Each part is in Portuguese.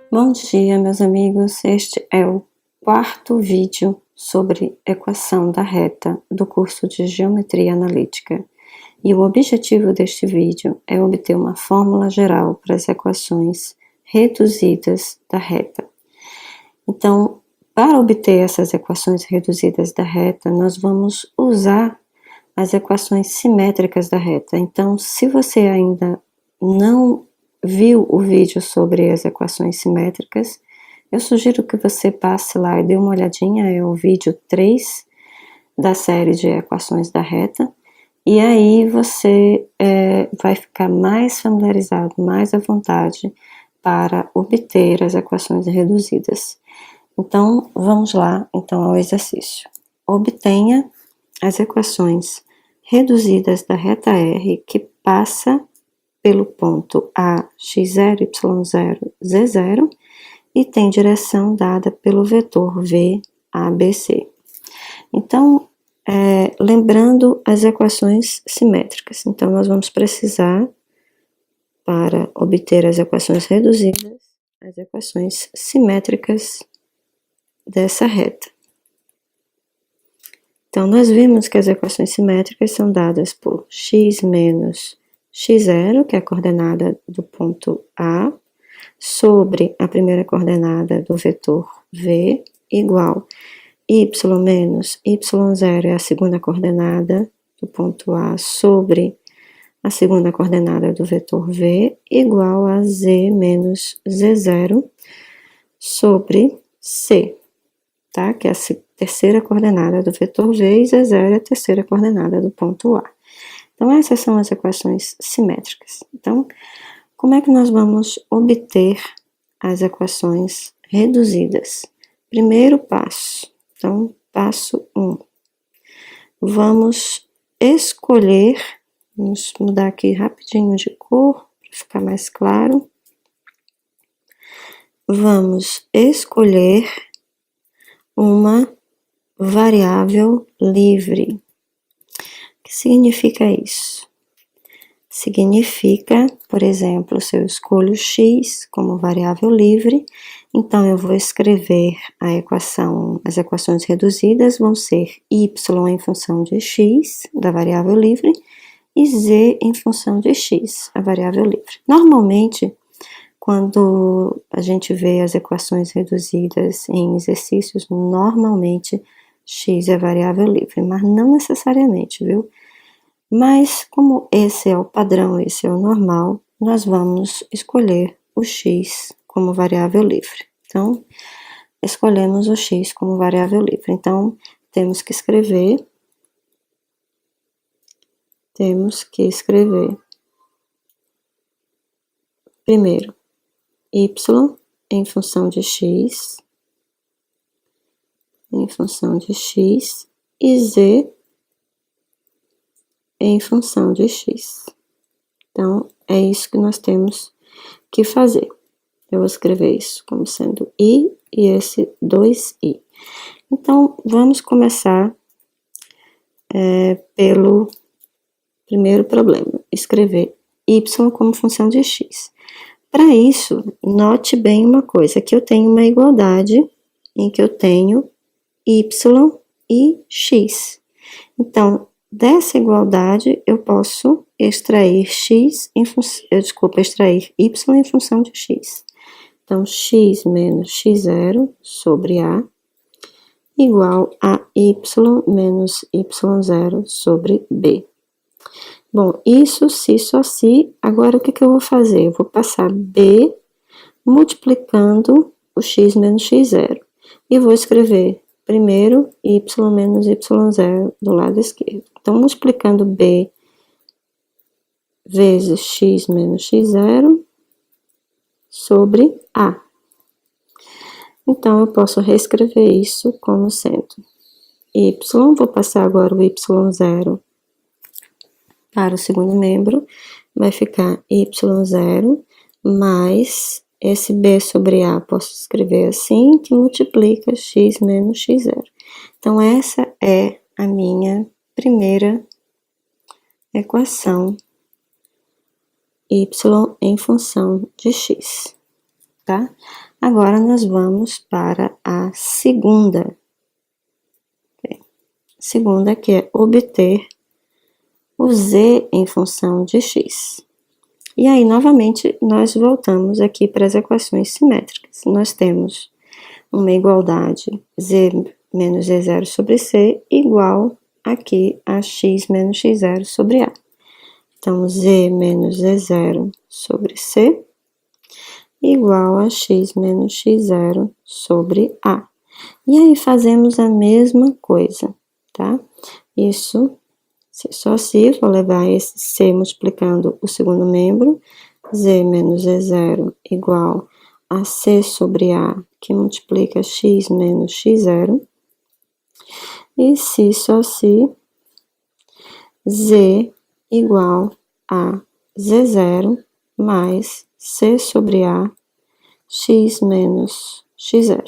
Bom dia, meus amigos. Este é o quarto vídeo sobre equação da reta do curso de Geometria Analítica. E o objetivo deste vídeo é obter uma fórmula geral para as equações reduzidas da reta. Então, para obter essas equações reduzidas da reta, nós vamos usar as equações simétricas da reta. Então, se você ainda não viu o vídeo sobre as equações simétricas, eu sugiro que você passe lá e dê uma olhadinha, é o vídeo 3 da série de equações da reta, e aí você vai ficar mais familiarizado, mais à vontade para obter as equações reduzidas. Então, vamos lá então ao exercício. Obtenha as equações reduzidas da reta R que passa pelo ponto A, x0, y0, z0 e tem direção dada pelo vetor V, ABC. Então, lembrando as equações simétricas. Então, nós vamos precisar, para obter as equações reduzidas, as equações simétricas dessa reta. Então, nós vimos que as equações simétricas são dadas por x menos x0, que é a coordenada do ponto A, sobre a primeira coordenada do vetor V, igual y menos y0 é a segunda coordenada do ponto A sobre a segunda coordenada do vetor V, igual a z menos z0 sobre C, tá? Que é a terceira coordenada do vetor V e z0 é a terceira coordenada do ponto A. Então, essas são as equações simétricas. Então, como é que nós vamos obter as equações reduzidas? Primeiro passo. Então, passo 1. Vamos escolher, vamos mudar aqui rapidinho de cor, para ficar mais claro. Vamos escolher uma variável livre. O que significa isso? Significa, por exemplo, se eu escolho x como variável livre, então eu vou escrever as equações reduzidas vão ser y em função de x, da variável livre, e z em função de x, a variável livre. Normalmente, quando a gente vê as equações reduzidas em exercícios, normalmente x é variável livre, mas não necessariamente, viu? Mas, como esse é o padrão, esse é o normal, nós vamos escolher o x como variável livre. Então, escolhemos o x como variável livre. Então, temos que escrever primeiro y em função de x e z em função de x. Então, é isso que nós temos que fazer. Eu vou escrever isso como sendo i e esse 2i. Então, vamos começar pelo primeiro problema, escrever y como função de x. Para isso, note bem uma coisa, que eu tenho uma igualdade em que eu tenho y e x. Então, dessa igualdade, eu posso extrair extrair y em função de x. Então, x menos x0 sobre A igual a y menos y0 sobre B. Bom, isso se só se, agora o que eu vou fazer? Eu vou passar B multiplicando o x menos x0 e vou escrever primeiro y menos y0 do lado esquerdo. Então, multiplicando B vezes x menos x0 sobre A. Então, eu posso reescrever isso como sendo y, vou passar agora o y0 para o segundo membro, vai ficar y0 mais esse b sobre a, posso escrever assim, que multiplica x menos x0. Então, essa é a minha primeira equação y em função de x, tá? Agora, nós vamos para a segunda. Segunda, que é obter o z em função de x. E aí, novamente, nós voltamos aqui para as equações simétricas. Nós temos uma igualdade z menos z0 sobre c igual aqui a x menos x0 sobre a. Então, z menos z0 sobre c igual a x menos x0 sobre a. E aí, fazemos a mesma coisa, tá? Isso, só se vou levar esse c multiplicando o segundo membro, z menos z0 igual a c sobre a, que multiplica x menos x0. E se só se, z igual a z0 mais c sobre a, x menos x0.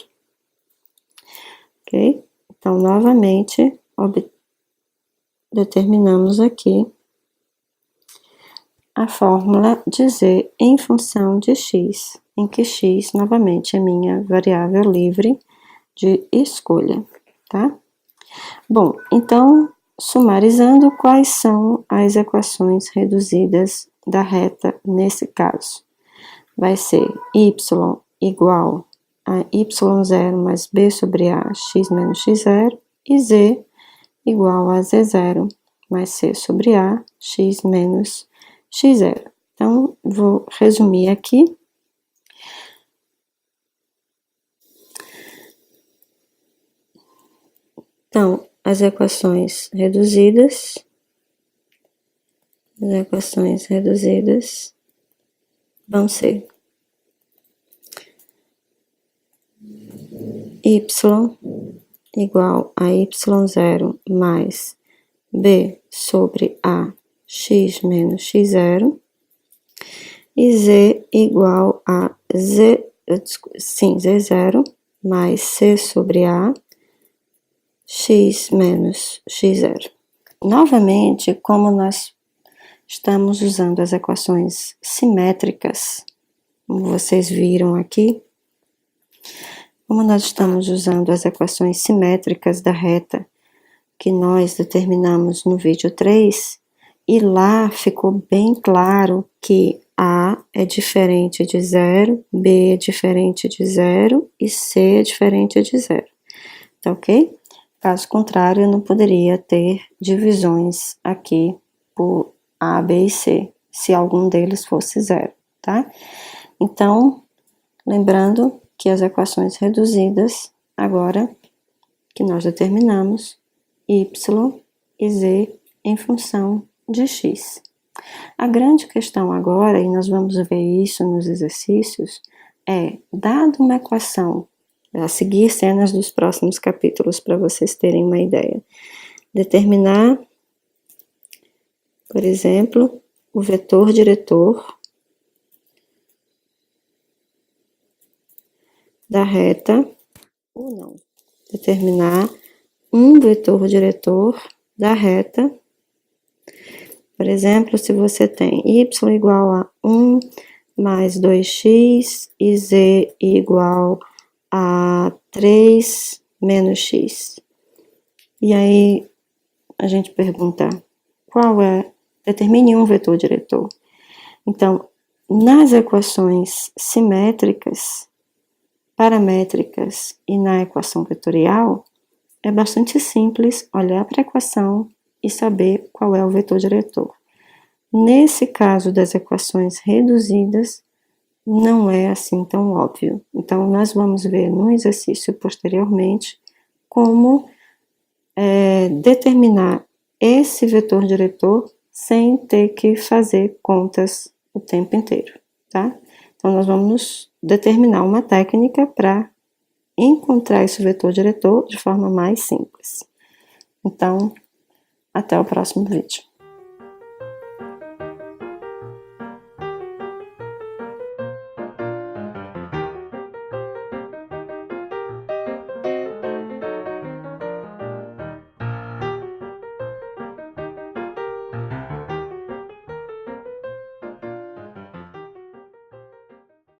Ok? Então, novamente, determinamos aqui a fórmula de z em função de x, em que x, novamente, é minha variável livre de escolha, tá? Bom, então, sumarizando, quais são as equações reduzidas da reta nesse caso? Vai ser y igual a y0 mais b sobre a, x menos x0, e z igual a z0 mais c sobre a, x menos x0. Então, vou resumir aqui. Então, as equações reduzidas vão ser y igual a y0 mais b sobre a, x menos x0, e z igual a z0 mais c sobre a, x menos x0. Novamente, como nós estamos usando as equações simétricas, como vocês viram aqui, como nós estamos usando as equações simétricas da reta que nós determinamos no vídeo 3, e lá ficou bem claro que A é diferente de 0, B é diferente de 0 e C é diferente de 0. Tá ok? Caso contrário, eu não poderia ter divisões aqui por A, B e C, se algum deles fosse 0, tá? Então, lembrando que as equações reduzidas, agora que nós determinamos, y e z em função de x. A grande questão agora, e nós vamos ver isso nos exercícios, é, dado uma equação, a seguir cenas dos próximos capítulos para vocês terem uma ideia, determinar, por exemplo, o vetor diretor da reta, ou não, determinar um vetor diretor da reta. Por exemplo, se você tem y igual a 1 mais 2x e z igual a 3 menos x. E aí a gente pergunta, qual é? Determine um vetor diretor. Então, nas equações simétricas, paramétricas e na equação vetorial, é bastante simples olhar para a equação e saber qual é o vetor diretor. Nesse caso das equações reduzidas, não é assim tão óbvio. Então, nós vamos ver no exercício posteriormente como determinar esse vetor diretor sem ter que fazer contas o tempo inteiro, tá? Então, nós vamos determinar uma técnica para encontrar esse vetor diretor de forma mais simples. Então, até o próximo vídeo.